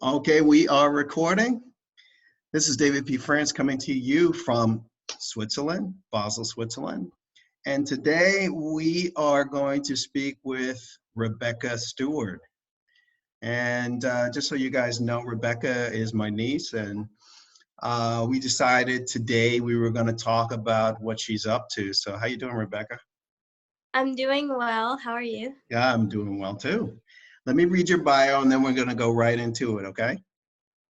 Okay, we are recording. This is David P. France coming to you from Switzerland, Basel, Switzerland. And today we are going to speak with Rebecca Stewart. And just so you guys know, Rebecca is my niece, and we decided today we were going to talk about what she's up to. So how you doing, Rebecca? I'm doing well. How are you? Yeah, I'm doing well too. Let me read your bio and then we're going to go right into it, okay?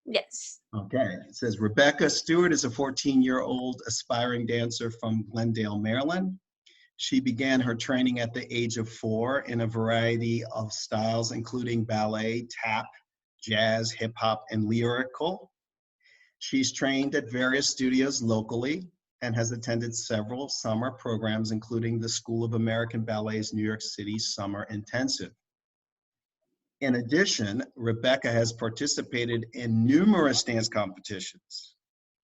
Yes. Okay, it says Rebecca Stewart is a 14-year-old aspiring dancer from Glendale, Maryland. She began her training at the age of 4 in a variety of styles, including ballet, tap, jazz, hip hop, and lyrical. She's trained at various studios locally and has attended several summer programs, including the School of American Ballet's New York City Summer Intensive. In addition, Rebecca has participated in numerous dance competitions,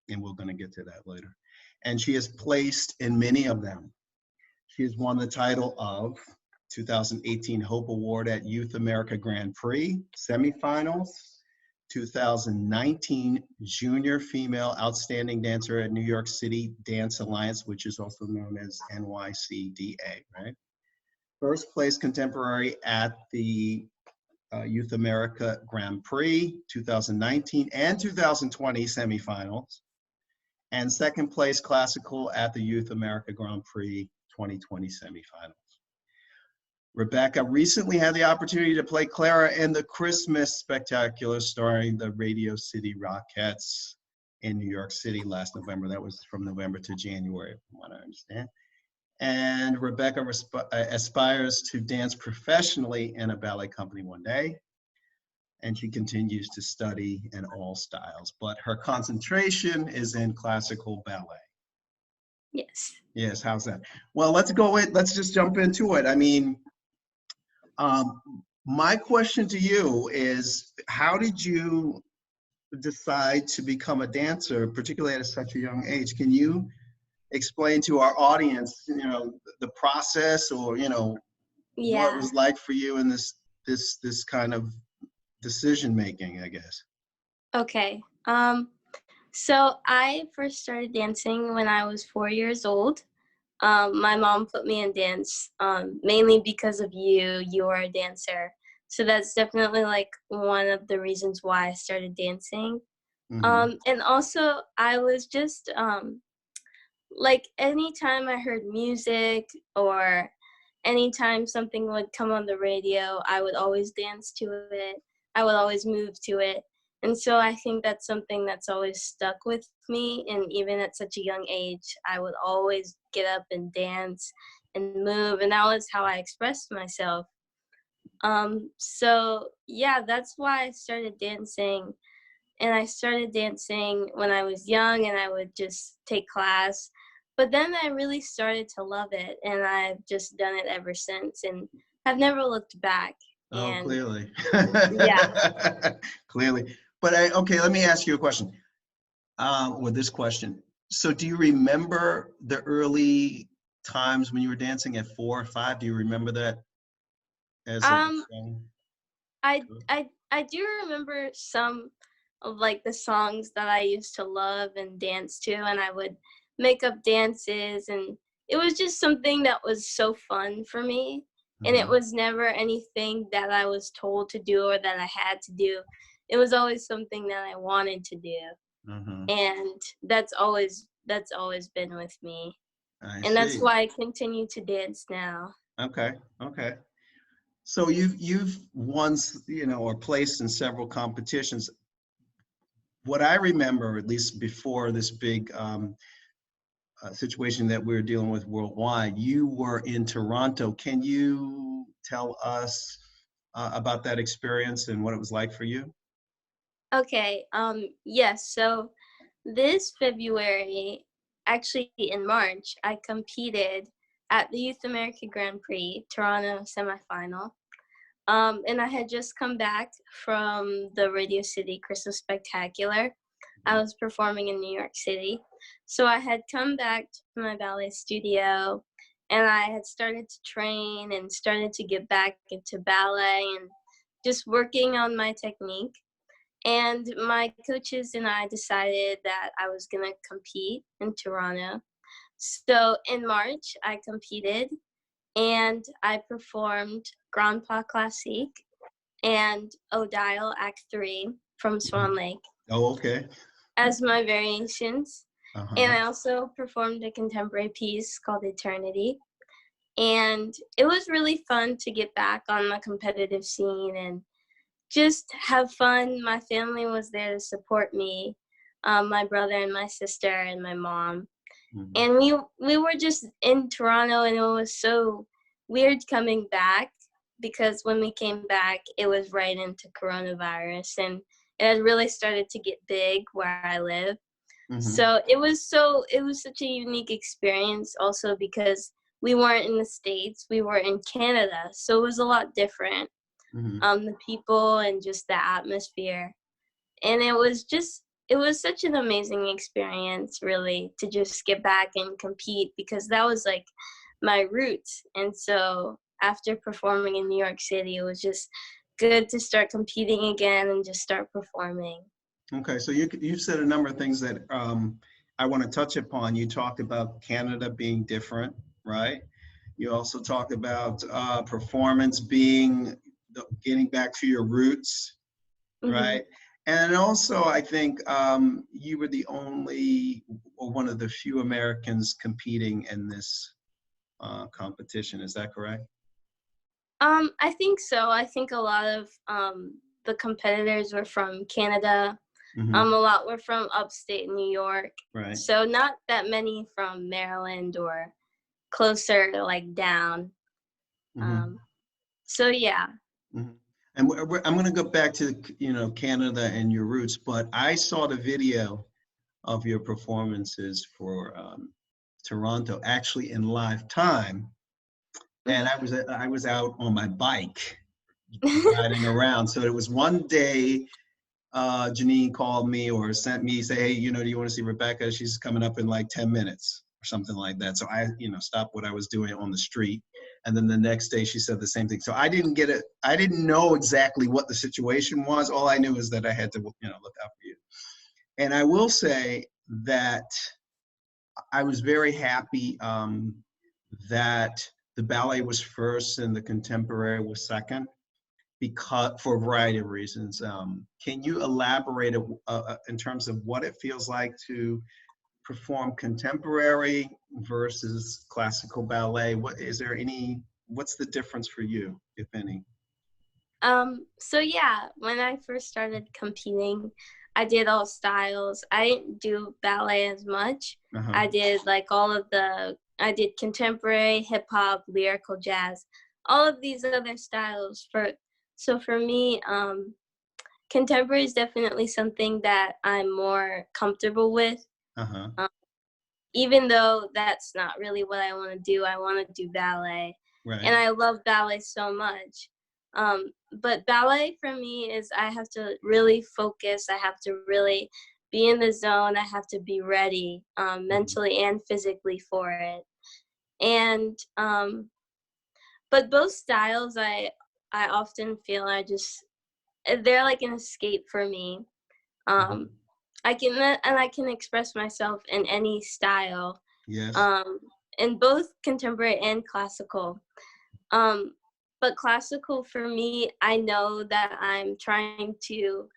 and we're going to get to that later. And she has placed in many of them. She has won the title of 2018 Hope Award at Youth America Grand Prix semifinals, 2019 Junior Female Outstanding Dancer at New York City Dance Alliance, which is also known as NYCDA, right? First place contemporary at the Youth America Grand Prix 2019 and 2020 semifinals, and second place classical at the Youth America Grand Prix 2020 semifinals. Rebecca recently had the opportunity to play Clara in the Christmas Spectacular starring the Radio City Rockettes in New York City last November. That was from November to January, from what I understand. And Rebecca aspires to dance professionally in a ballet company one day. And she continues to study in all styles, but her concentration is in classical ballet. Yes. Yes, how's that? Well, let's just jump into it. I mean, my question to you is, how did you decide to become a dancer, particularly at such a young age? Can you explain to our audience, the process, or what it was like for you in this kind of decision making, I guess? Okay. So I first started dancing when I was 4 years old. My mom put me in dance mainly because of you. You are a dancer. So that's definitely like one of the reasons why I started dancing. Mm-hmm. And also I was just like anytime I heard music or anytime something would come on the radio, I would always dance to it. I would always move to it. And so I think that's something that's always stuck with me. And even at such a young age, I would always get up and dance and move. And that was how I expressed myself. So yeah, that's why I started dancing. And I started dancing when I was young, and I would just take class. But then I really started to love it, and I've just done it ever since, and I've never looked back. Oh, And clearly. yeah. Clearly. But okay, let me ask you a question. With this question. So do you remember the early times when you were dancing at 4 or 5? Do you remember that as a song? I do remember some of like the songs that I used to love and dance to, and I would make up dances, and it was just something that was so fun for me. And it was never anything that I was told to do or that I had to do. It was always something that I wanted to do. And that's always been with me. And that's why I continue to dance now. Okay. So you've won, or placed in several competitions. What I remember, at least before this big situation that we're dealing with worldwide, you were in Toronto. Can you tell us about that experience and what it was like for you? Okay. Yes. So this February, actually in March, I competed at the Youth America Grand Prix Toronto semifinal. And I had just come back from the Radio City Christmas Spectacular. I was performing in New York City. So I had come back to my ballet studio, and I had started to train and started to get back into ballet and just working on my technique. And my coaches and I decided that I was gonna compete in Toronto. So in March, I competed and I performed Grand Pas Classique and Odile Act 3 from Swan Lake Oh, okay. as my variations. And Uh-huh. I also performed a contemporary piece called Eternity. And it was really fun to get back on the competitive scene and just have fun. My family was there to support me, my brother and my sister and my mom. Mhm. And we were just in Toronto, and it was so weird coming back because when we came back, it was right into coronavirus, and it had really started to get big where I live. Mhm. So it was such a unique experience also because we weren't in the States, we were in Canada. So it was a lot different. Mhm. The people and just the atmosphere. And it was such an amazing experience really to just get back and compete because that was like my roots. And so after performing in New York City, it was just good to start competing again and just start performing. Okay, so you've said a number of things that I want to touch upon. You talked about Canada being different, right? You also talked about performance being getting back to your roots, Hmm. right? And also, I think you were the only or one of the few Americans competing in this competition. Is that correct? I think so. I think a lot of the competitors were from Canada. A Hmm. lot were from upstate New York. Right. So not that many from Maryland or closer like down. Hmm. Um, so yeah. Hmm. And I'm going to go back to Canada and your roots, but I saw the video of your performances for Toronto actually in live time, and Mhm. I was out on my bike riding around. So it was one day Janine called me or sent me, say, hey, do you want to see Rebecca? She's coming up in like 10 minutes or something like that. So I, stopped what I was doing on the street. And then the next day she said the same thing. So I didn't get it. I didn't know exactly what the situation was. All I knew is that I had to, look out for you. And I will say that I was very happy that the ballet was first and the contemporary was second, because for a variety of reasons. Can you elaborate in terms of what it feels like to perform contemporary versus classical ballet? What's the difference for you, if any? So yeah, when I first started competing, I did all styles. I didn't do ballet as much. Uh-huh. I did like I did contemporary, hip hop, lyrical, jazz, all of these other styles. So for me, contemporary is definitely something that I'm more comfortable with. Uh-huh. Um, Even though that's not really what I want to do, I want to do ballet. And Right. I love ballet so much. But ballet for me is I have to really focus. I have to really be in the zone. I have to be ready Mhm. mentally and physically for it. And but both styles, I often feel they're like an escape for me. Um, Mhm. I can express myself in any style, Yes. um, in both contemporary and classical. Um, but classical for me, I know that I'm trying to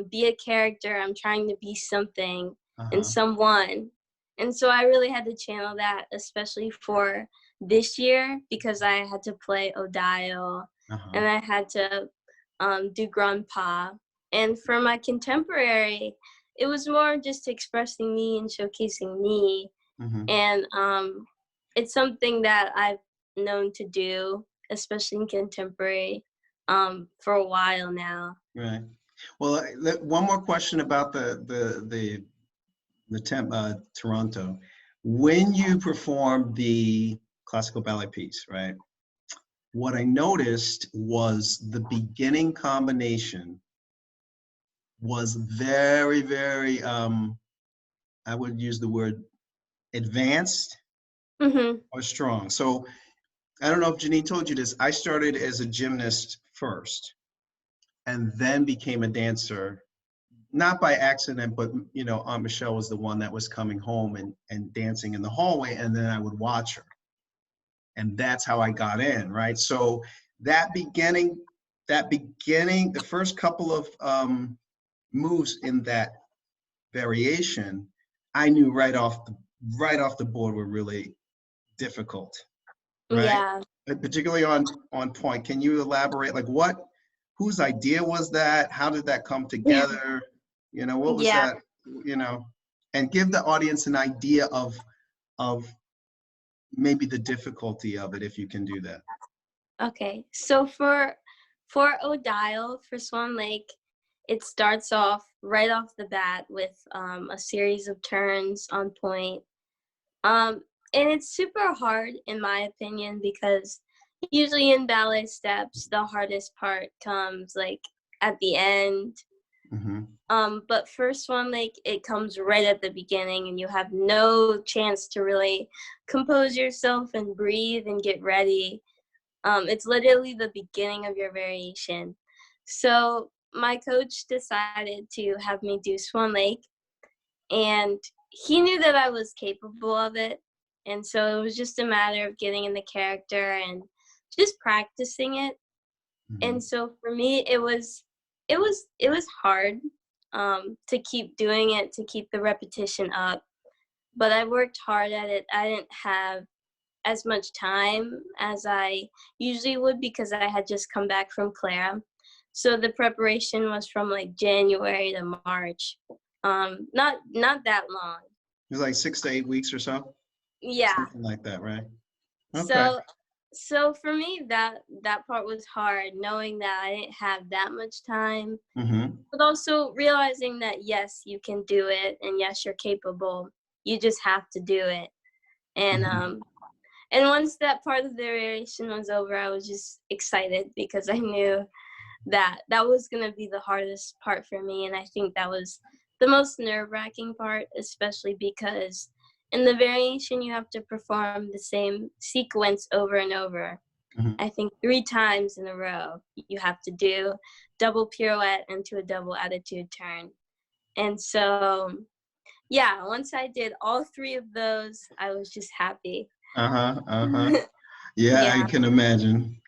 be a character. I'm trying to be something and Uh-huh. someone, and so I really had to channel that, especially for this year because I had to play Odile Uh-huh. and I had to do Grand Pas. And for my contemporary, it was more just expressing me and showcasing me. Hmm. And it's something that I've known to do, especially in contemporary, for a while now. Right. Well, one more question about Toronto. When you performed the classical ballet piece, right? What I noticed was the beginning combination was very, very, I would use the word advanced Hmm. or strong. So I don't know if Janine told you this. I started as a gymnast first and then became a dancer not by accident, but you know, Aunt Michelle was the one that was coming home and dancing in the hallway, and then I would watch her. And that's how I got in, right? So that beginning, the first couple of moves in that variation, I knew right off the board were really difficult, right? Yeah. Particularly on point. Can you elaborate? Like whose idea was that? How did that come together? You know, what was Yeah. that? You know, and give the audience an idea of maybe the difficulty of it, if you can do that. Okay. So for Odile, for Swan Lake, it starts off right off the bat with a series of turns on point. And it's super hard, in my opinion, because usually in ballet steps, the hardest part comes like at the end. But for Swan Lake, it comes right at the beginning, and you have no chance to really compose yourself and breathe and get ready. It's literally the beginning of your variation. So my coach decided to have me do Swan Lake, and he knew that I was capable of it. And so it was just a matter of getting in the character and just practicing it. And so for me, it was hard to keep doing it, to keep the repetition up. But I worked hard at it. I didn't have as much time as I usually would because I had just come back from Clara. So the preparation was from like January to March. Not that long. It was like 6 to 8 weeks or so? Yeah. Something like that, right? Okay. So for me, that part was hard, knowing that I didn't have that much time, but also realizing that, yes, you can do it, and yes, you're capable. You just have to do it. And and once that part of the variation was over, I was just excited because I knew that was going to be the hardest part for me. And I think that was the most nerve-wracking part, especially because in the variation, you have to perform the same sequence over and over. I think 3 times in a row, you have to do double pirouette into a double attitude turn. And so, yeah, once I did all 3 of those, I was just happy. Yeah, I can imagine.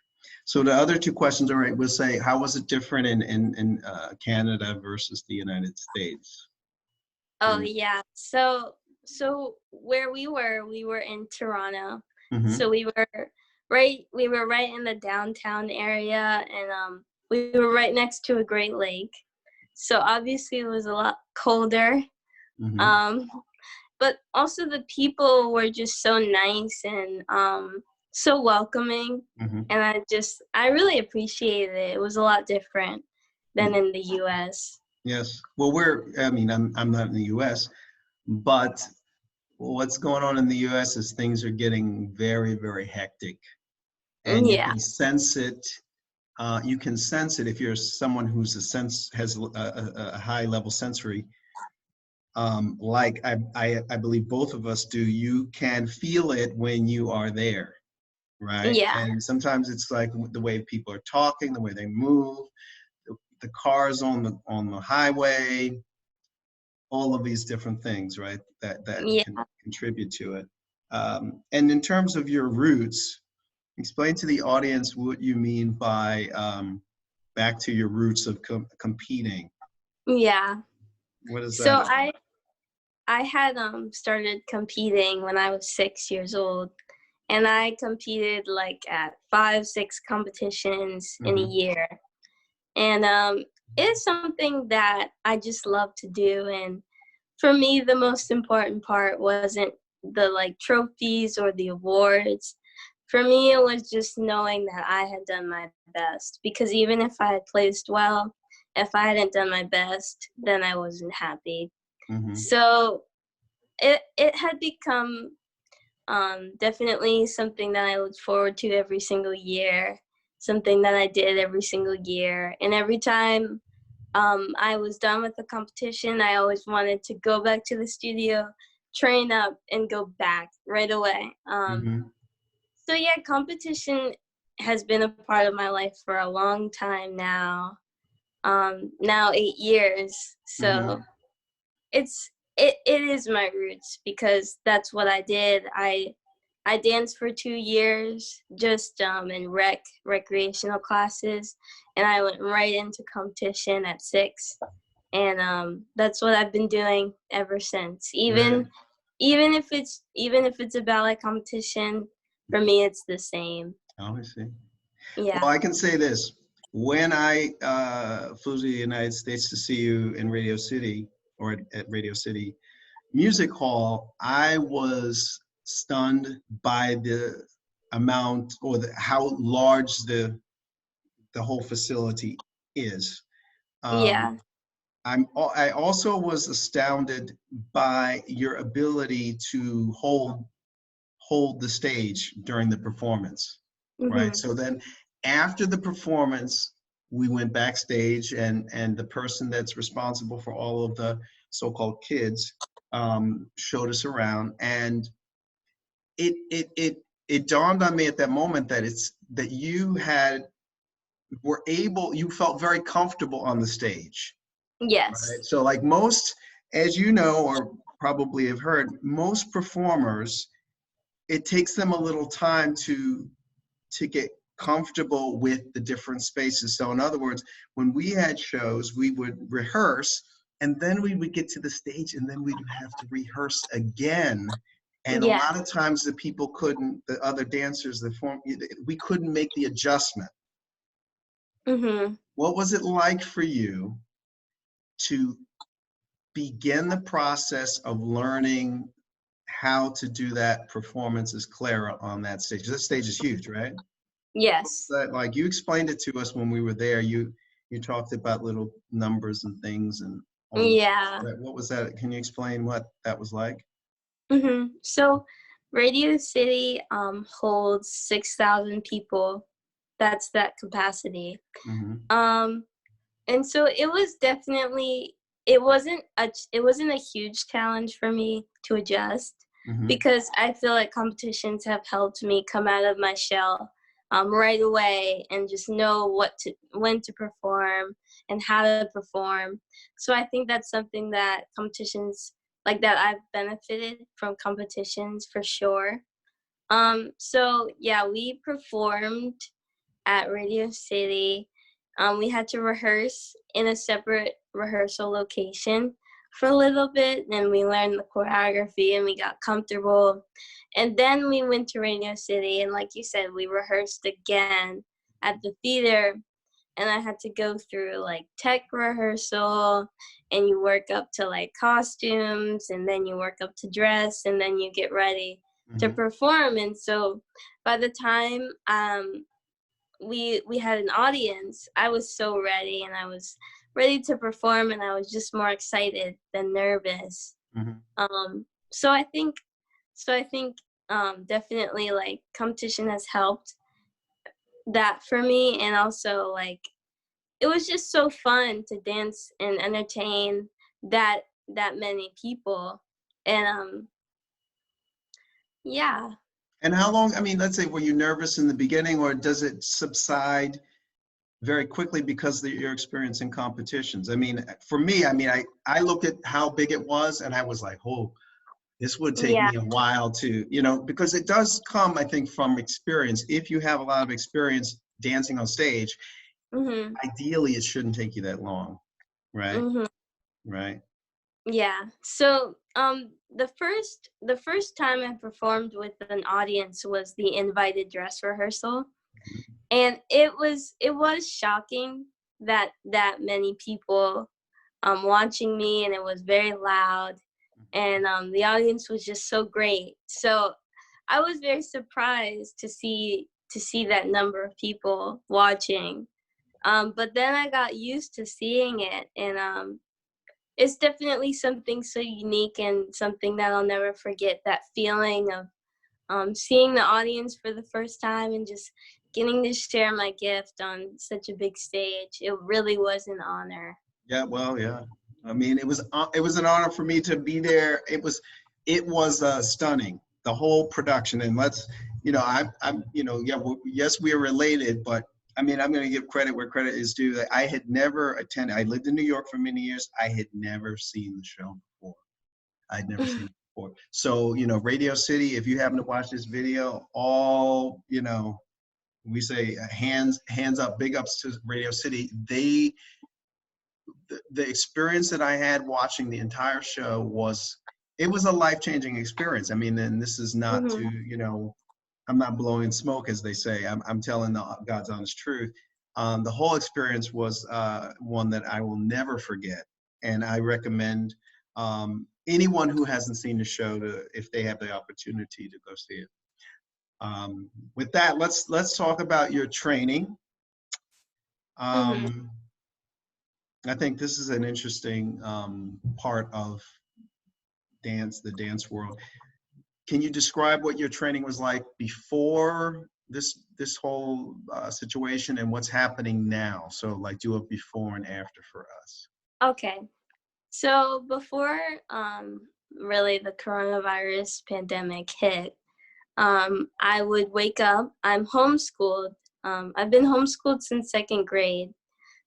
So the other 2 questions, all right, we'll say, how was it different in Canada versus the United States? Oh, yeah. So where we were in Toronto. So we were right in the downtown area, and we were right next to a Great Lake. So obviously it was a lot colder. But also the people were just so nice and so welcoming. And I really appreciated it. It was a lot different than in the US. Yes. Well, I'm not in the US, but what's going on in the US is things are getting very, very hectic. And you can sense it. You can sense it if you're someone who's has a high level sensory. Like I believe both of us do. You can feel it when you are there, right? Yeah. And sometimes it's like the way people are talking, the way they move, the cars on the highway, all of these different things, right? That can contribute to it. And in terms of your roots, explain to the audience what you mean by back to your roots of competing. Yeah. What is that? So I had started competing when I was 6 years old, and I competed like at 5-6 competitions in a year. And it's something that I just love to do. And for me, the most important part wasn't the like trophies or the awards. For me, it was just knowing that I had done my best, because even if I had placed well, if I hadn't done my best, then I wasn't happy. So it had become definitely something that I looked forward to every single year, something that I did every single year. And every time I was done with the competition, I always wanted to go back to the studio, train up, and go back right away. So yeah, competition has been a part of my life for a long time now. now 8 years. So it is my roots, because that's what I did. I danced for 2 years just in recreational classes, and I went right into competition at 6, and that's what I've been doing ever since. Even if it's a ballet competition, for me it's the same. Oh, I see. Yeah. Well, I can say this. When I flew to the United States to see you in Radio City, or at Radio City Music Hall, I was stunned by the amount, or how large the whole facility is. Yeah. I also was astounded by your ability to hold the stage during the performance, right? So then after the performance, we went backstage, and the person that's responsible for all of the so-called kids showed us around, and it dawned on me at that moment that you felt very comfortable on the stage. Yes. Right? So like most, as you know, or probably have heard, most performers, it takes them a little time to get comfortable with the different spaces. So in other words, when we had shows, we would rehearse, and then we would get to the stage, and then we'd have to rehearse again. And a lot of times the other dancers, we couldn't make the adjustment. What was it like for you to begin the process of learning how to do that performance as Clara on that stage? That stage is huge, right? Yes. Like you explained it to us when we were there. You talked about little numbers and things, and what was that? Can you explain what that was like? So Radio City holds 6,000 people. That's that capacity. And so it was definitely, it wasn't a huge challenge for me to adjust, because I feel like competitions have helped me come out of my shell right away and just know when to perform and how to perform. So I think that's something that competitions like that, I've benefited from competitions for sure. So yeah, we performed at Radio City. We had to rehearse in a separate rehearsal location for a little bit, and we learned the choreography and we got comfortable. And then we went to Radio City, and like you said, we rehearsed again at the theater, and I had to go through like tech rehearsal, and you work up to like costumes, and then you work up to dress, and then you get ready to perform. And so by the time we had an audience, I was so ready, and I was ready to perform, and I was just more excited than nervous. So I think definitely like competition has helped that for me. And also like it was just so fun to dance and entertain that many people. And yeah. And how long, I mean, let's say, were you nervous in the beginning, or does it subside very quickly because of your experience in competitions? I mean, for me, I look at how big it was, and I was like, oh, this would take me a while to, because it does come, I think, from experience. If you have a lot of experience dancing on stage, ideally it shouldn't take you that long, right? Right. Yeah. So the first time I performed with an audience was the invited dress rehearsal, and it was shocking that many people watching me, and it was very loud, and the audience was just so great. So I was very surprised to see that number of people watching, but then I got used to seeing it, and it's definitely something so unique and something that I'll never forget, that feeling of seeing the audience for the first time and just getting to share my gift on such a big stage. It really was an honor. Yeah, well, yeah. I mean, it was an honor for me to be there. It was stunning, the whole production. And let's, I'm yes, we're related, but I mean, I'm going to give credit where credit is due. That I had never attended. I lived in New York for many years. I had never seen the show before. I'd never seen it before. So, you know, Radio City, if you happen to watch this video, all, you know, we say hands up, big ups to Radio City. The experience that I had watching the entire show was, it was a life-changing experience. I mean, and this is not to, you know, I'm not blowing smoke, as they say. I'm telling God's honest truth. The whole experience was one that I will never forget. And I recommend anyone who hasn't seen the show to, if they have the opportunity, to go see it. With that, let's talk about your training. I think this is an interesting part of dance, the dance world. Can you describe what your training was like before this whole situation, and what's happening now? So like, do a before and after for us. Okay. So before really the coronavirus pandemic hit, I would wake up. I'm homeschooled. I've been homeschooled since 2nd grade.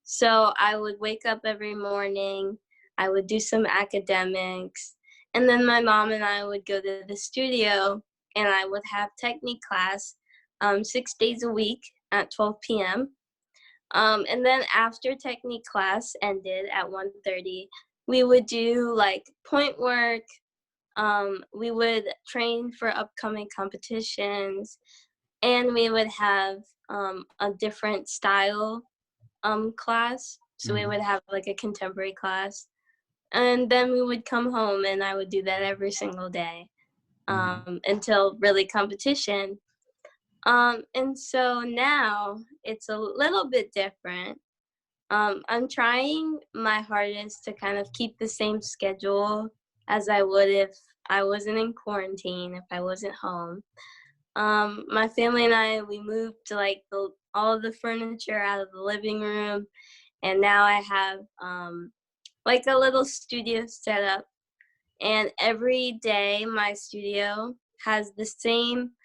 So I would wake up every morning. I would do some academics. And then my mom and I would go to the studio, and I would have technique class 6 days a week at 12 p.m. And then after technique class ended at 1:30, we would do like point work. We would train for upcoming competitions, and we would have a different style class. So we would have like a contemporary class. And then we would come home, and I would do that every single day until really competition. And so now it's a little bit different. I'm trying my hardest to kind of keep the same schedule as I would if I wasn't in quarantine, if I wasn't home. My family and I, we moved like all of the furniture out of the living room, and now I have like a little studio set up, and every day my studio has the same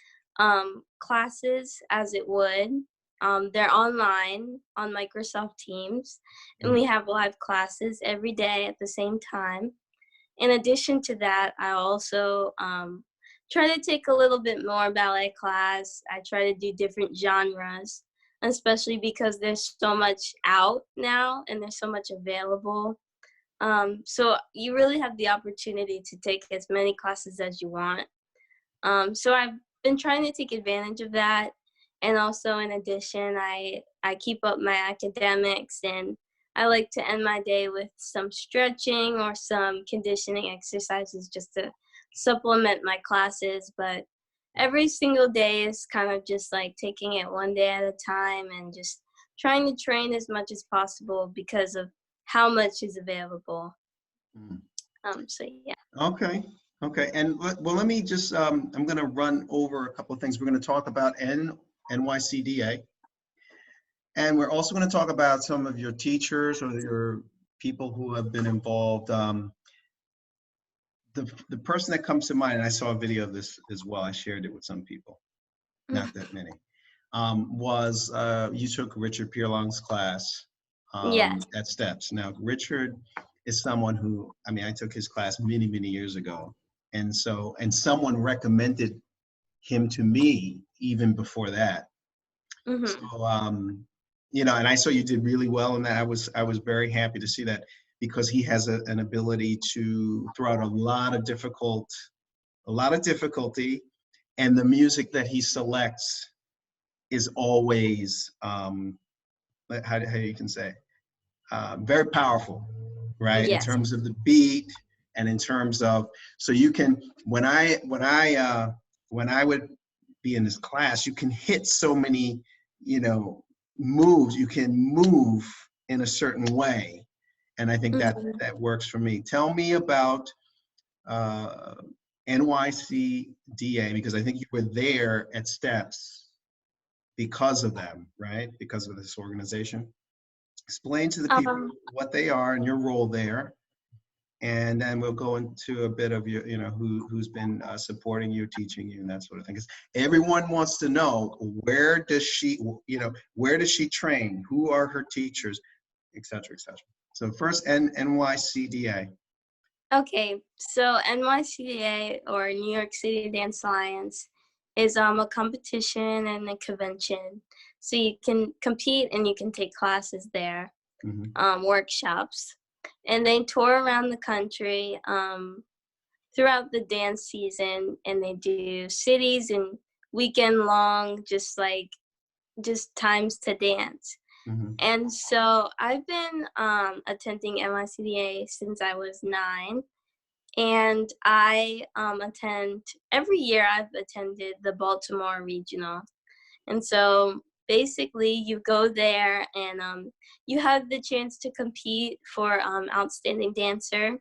classes as it would. They're online on Microsoft Teams, and we have live classes every day at the same time. In addition to that, I also try to take a little bit more ballet class. I try to do different genres, especially because there's so much out now and there's so much available. So you really have the opportunity to take as many classes as you want. So I've been trying to take advantage of that. And also, in addition, I keep up my academics, and I like to end my day with some stretching or some conditioning exercises just to supplement my classes. But every single day is kind of just like taking it one day at a time and just trying to train as much as possible because of how much is available. So yeah. Okay. And well, let me just, I'm going to run over a couple of things. We're going to talk about NYCDA. And we're also going to talk about some of your teachers or your people who have been involved. The person that comes to mind, and I saw a video of this as well, I shared it with some people, not that many, was you took Richard Pierlong's class at Steps. Now, Richard is someone who, I mean, I took his class many, many years ago. And so, and someone recommended him to me even before that. So, you know, and I saw you did really well in that. I was very happy to see that, because he has an ability to throw out a lot of difficulty, and the music that he selects is always, how you can say, very powerful, right? Yes. In terms of the beat, and in terms of, so you can, when I would be in this class, you can hit so many, you know, moves. You can move in a certain way, and I think that works for me. Tell me about NYCDA, because I think you were there at Steps because of them, right? Because of this organization. Explain to the people what they are and your role there. and then we'll go into a bit of your, who's been supporting you, teaching you, and that sort of thing. 'Cause everyone wants to know, where does she train? Who are her teachers, et cetera, et cetera. So first, NYCDA. Okay, so NYCDA, or New York City Dance Alliance, is a competition and a convention. So you can compete and you can take classes there, workshops, and they tour around the country throughout the dance season, and they do cities and weekend long, just times to dance. And so I've been attending NYCDA since I was 9, and I attend every year. I've attended the Baltimore Regional, and so basically you go there and you have the chance to compete for outstanding dancer,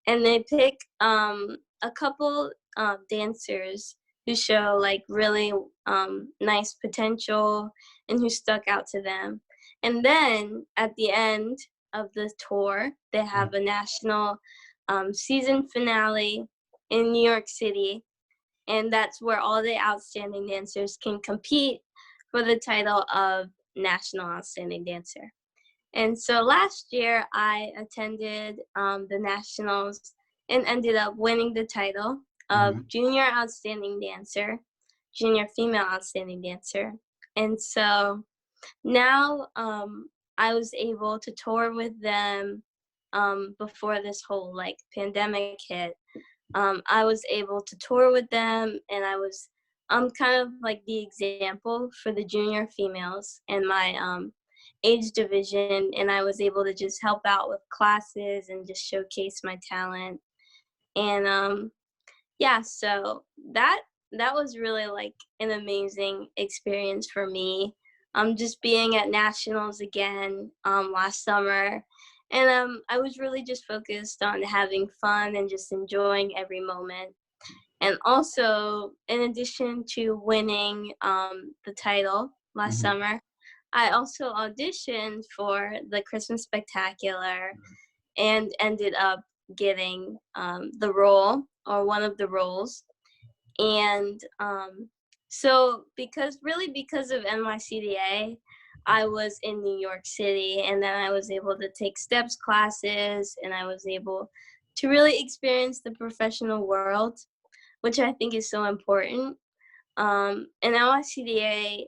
and they pick a couple dancers who show really nice potential and who stuck out to them. And then at the end of the tour, they have a national season finale in New York City, and that's where all the outstanding dancers can compete for the title of National Outstanding Dancer. And so last year I attended the nationals and ended up winning the title of Junior Outstanding Dancer, Junior Female Outstanding Dancer. And so now I was able to tour with them before this whole pandemic hit. I was able to tour with them, and I was kind of the example for the junior females in my age division, and I was able to just help out with classes and just showcase my talent. And yeah, so that was really an amazing experience for me. Just being at nationals again last summer, and I was really just focused on having fun and just enjoying every moment. And also, in addition to winning the title last summer, I also auditioned for the Christmas Spectacular and ended up getting the role, or one of the roles. And so because of NYCDA, I was in New York City, and then I was able to take steps classes, and I was able to really experience the professional world, which I think is so important. And NYCDA,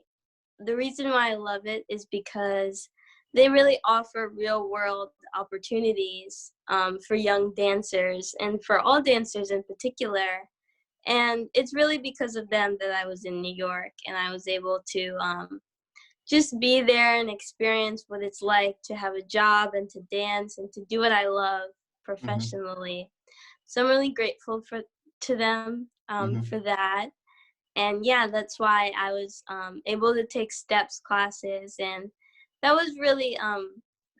the reason why I love it is because they really offer real world opportunities for young dancers, and for all dancers in particular. And it's really because of them that I was in New York, and I was able to just be there and experience what it's like to have a job and to dance and to do what I love professionally. So I'm really grateful to them for that. And yeah, that's why I was able to take steps classes, and that was really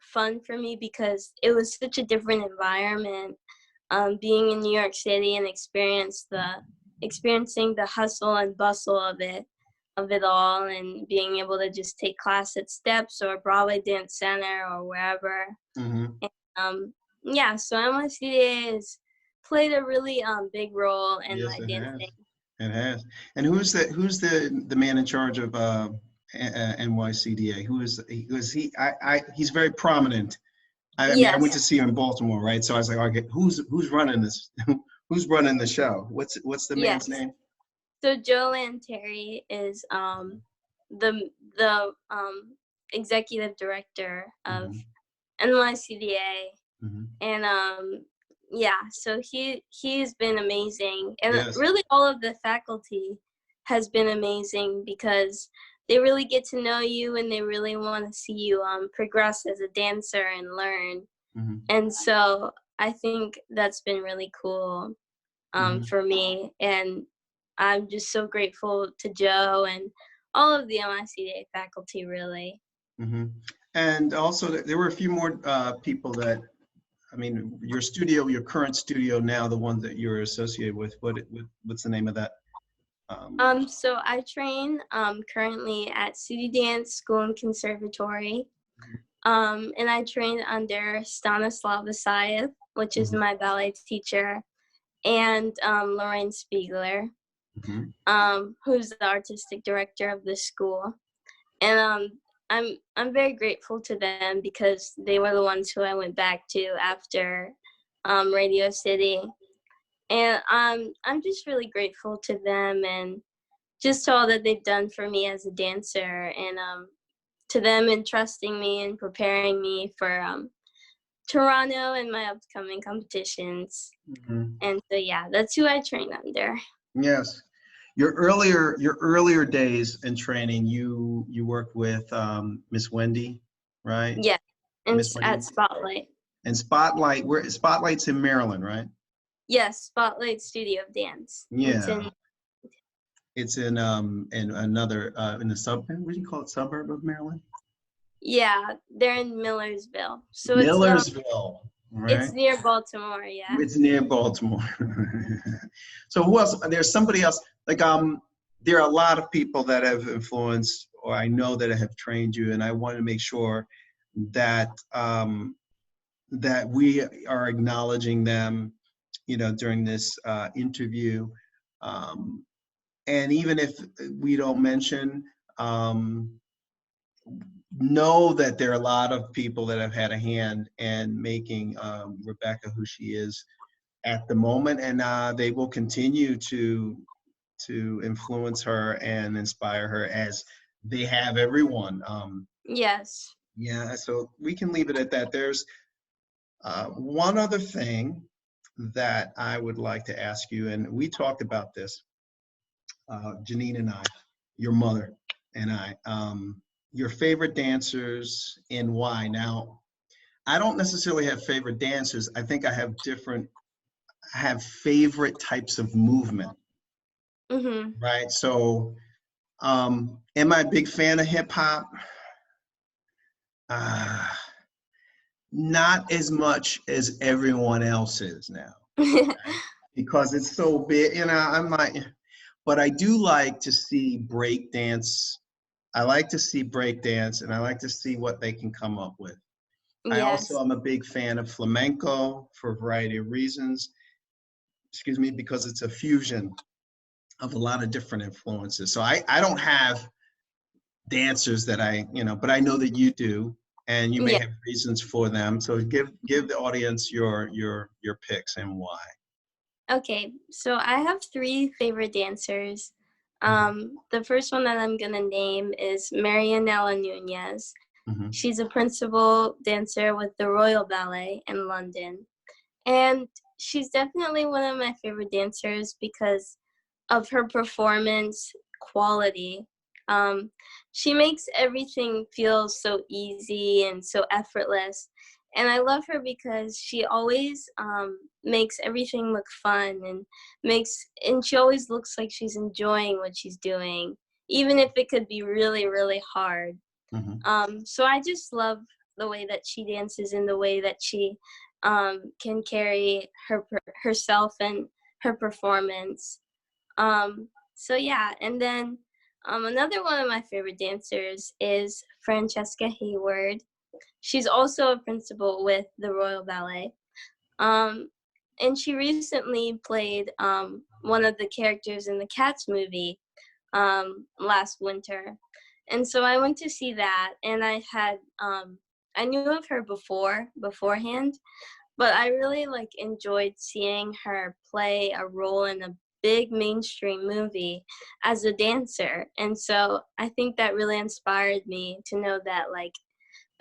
fun for me because it was such a different environment, being in New York City and experiencing the hustle and bustle of it all, and being able to just take class at Steps or Broadway Dance Center or wherever. And, yeah, so NYCDA has played a really big role in my dancing. It has. And who's the man in charge of NYCDA? He's very prominent. I mean, I went to see him in Baltimore, right? So I was like, okay, who's running this? Who's running the show? What's the man's name? So Joe Lanteri is the executive director of NYCDA, and yeah, so he's been amazing, and really all of the faculty has been amazing because they really get to know you, and they really want to see you progress as a dancer and learn. And so I think that's been really cool for me, and I'm just so grateful to Joe and all of the NYCDA faculty, really. And also, there were a few more people that, I mean, your current studio now, the one that you're associated with, what's the name of that? So I train currently at City Dance School and Conservatory, and I train under Stanislav Asayev which is my ballet teacher, and Lorraine Spiegler, who's the artistic director of the school. And I'm very grateful to them because they were the ones who I went back to after Radio City. And I'm just really grateful to them and just to all that they've done for me as a dancer, and to them entrusting me and preparing me for Toronto and my upcoming competitions. And so yeah, that's who I train under. Yes. Your earlier days in training, you worked with Miss Wendy, right? Yeah, and Miss Wendy. at Spotlight. And Spotlight, Spotlight's in Maryland, right? Yes, Spotlight Studio of Dance. Yeah. It's in another in the suburb. What do you call it? Suburb of Maryland? Yeah, they're in Millersville. So Millersville, right? It's near Baltimore. Yeah. It's near Baltimore. So who else? There's somebody else. Like there are a lot of people that have influenced, or I know that have trained you, and I want to make sure that that we are acknowledging them, during this interview. And even if we don't mention, know that there are a lot of people that have had a hand in making Rebecca who she is at the moment, and they will continue to influence her and inspire her as they have everyone. Yes. Yeah, so we can leave it at that. There's one other thing that I would like to ask you, and we talked about this, Janine and I, your mother and I, your favorite dancers and why. Now, I don't necessarily have favorite dancers. I think I have favorite types of movement, right? So, am I a big fan of hip hop? Not as much as everyone else is now, right? Because it's so big, I'm like, but I do like to see break dance. I like to see break dance, and I like to see what they can come up with. I also am a big fan of flamenco for a variety of reasons. Excuse me, because it's a fusion of a lot of different influences. So I don't have dancers that but I know that you do, and you may have reasons for them. So give the audience your picks and why. Okay, so I have 3 favorite dancers. The first one that I'm gonna name is Marianela Nunez. She's a principal dancer with the Royal Ballet in London. And she's definitely one of my favorite dancers because of her performance quality. She makes everything feel so easy and so effortless. And I love her because she always makes everything look fun, and she always looks like she's enjoying what she's doing, even if it could be really, really hard. So I just love the way that she dances and the way that she can carry herself and her performance. So yeah, and then another one of my favorite dancers is Francesca Hayward. She's also a principal with the Royal Ballet. And she recently played one of the characters in the Cats movie last winter. And so I went to see that, and I knew of her beforehand, but I really enjoyed seeing her play a role in a big mainstream movie as a dancer. And so I think that really inspired me to know that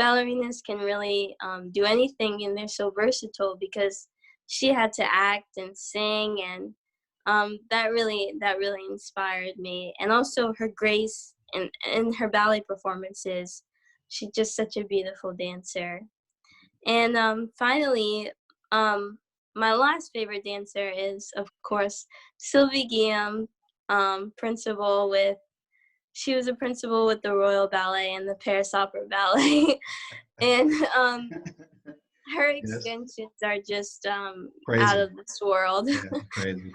ballerinas can really do anything, and they're so versatile, because she had to act and sing, and that really inspired me. And also her grace and her ballet performances. She's just such a beautiful dancer. And finally, my last favorite dancer is, of course, Sylvie Guillaume, she was a principal with the Royal Ballet and the Paris Opera Ballet. And her extensions are just out of this world. Yeah, crazy.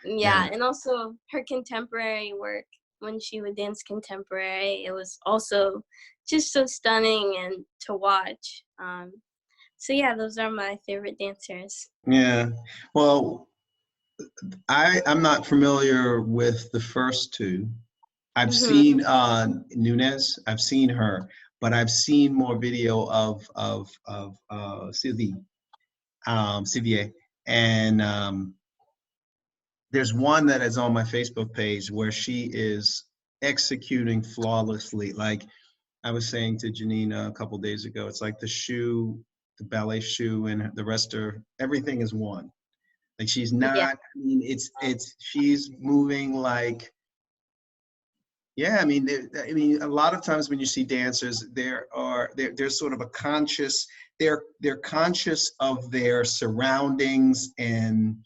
Yeah, and also her contemporary work, when she would dance contemporary, it was also just so stunning and to watch. So yeah, those are my favorite dancers. Yeah. Well, I'm not familiar with the first two. I've Mhm. seen Nunez. I've seen her, but I've seen more video of Sylvie, Sylvie, and there's one that is on my Facebook page where she is executing flawlessly. Like I was saying to Janina a couple days ago, it's like the shoe, the ballet shoe, and the rest of everything is one. Like she's Yeah. not. I mean, she's moving like. Yeah, I mean, a lot of times when you see dancers, there's sort of a conscious. They're conscious of their surroundings and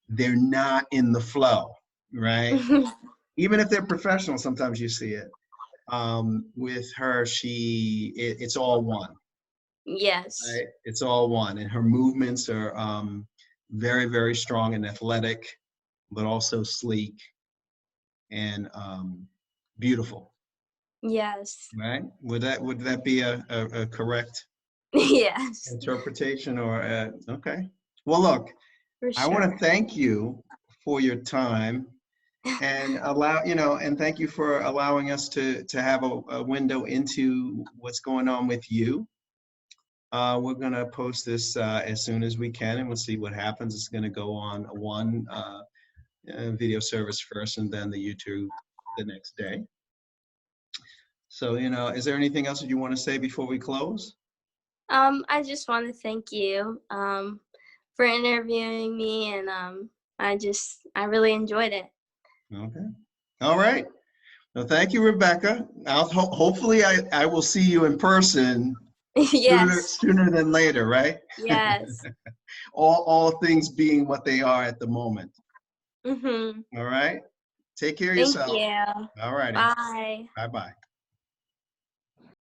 they're not in the flow, right? Even if they're professional, sometimes you see it. With her, it's all one, Yes. right? It's all one, and her movements are very, very strong and athletic, but also sleek and beautiful, Yes. right? Would that be a correct Yes. interpretation or okay? Well, look, For I want sure. to thank you for your time and and thank you for allowing us to have a window into what's going on with you. We're gonna post this as soon as we can, and we'll see what happens. It's gonna go on one video service first, and then the YouTube the next day. So, is there anything else that you want to say before we close? I just want to thank you for interviewing me, and I really enjoyed it. Okay. All right. Well, thank you, Rebecca. Hopefully I will see you in person Yes. sooner than later, right? Yes. All things being what they are at the moment. Mhm. All right. Take care of Thank yourself. you. All righty. Bye. Bye-bye.